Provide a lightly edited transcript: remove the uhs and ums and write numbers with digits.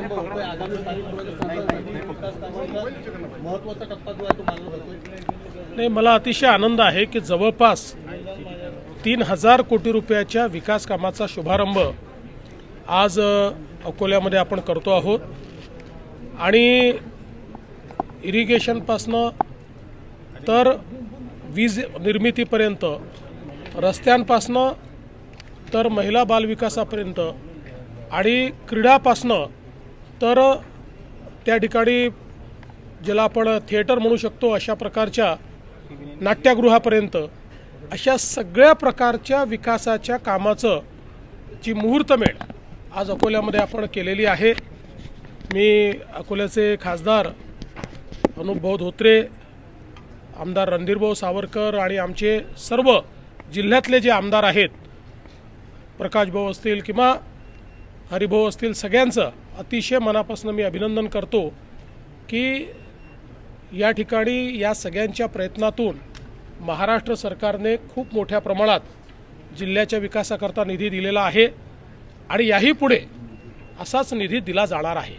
प्रारंभ होतोय आगामी महत्त्वाचा टप्पा जो आहे तो मानला जातोय। नाही, मला अतिशय आनंद आहे की जवळपास 3000 कोटी रुपयाच्या विकास कामाचा शुभारंभ आज अकोल्यामध्ये आपण करतो आहोत आणि इरिगेशनपासनं तर वीज निर्मितीपर्यंत, रस्त्यांपासनं तर महिला बालविकासापर्यंत आणि क्रीडापासनं तर त्या ठिकाणी ज्याला आपण थिएटर म्हणू शकतो अशा प्रकारच्या नाट्यगृहापर्यंत अशा सगळ्या प्रकारच्या विकासाच्या कामाचं जी मुहूर्तमेढ आज अकोल्यामध्ये आपण केलेली आहे। मी अकोल्याचे खासदार अनुपभाऊ धोत्रे, आमदार रणधीरभाऊ सावरकर आणि आमचे सर्व जिल्ह्यातले जे आमदार आहेत, प्रकाशभाऊ असतील किंवा हरिभाऊ असतील, सगळ्यांचं अतिशय मनापासून मी अभिनंदन करतो की या ठिकाणी या सगळ्यांच्या प्रयत्नातून महाराष्ट्र सरकारने खूप मोठ्या प्रमाणात जिल्ह्याच्या विकासाकरता निधी दिलेला आहे आणि याही पुढे असाच निधी दिला जाणार आहे।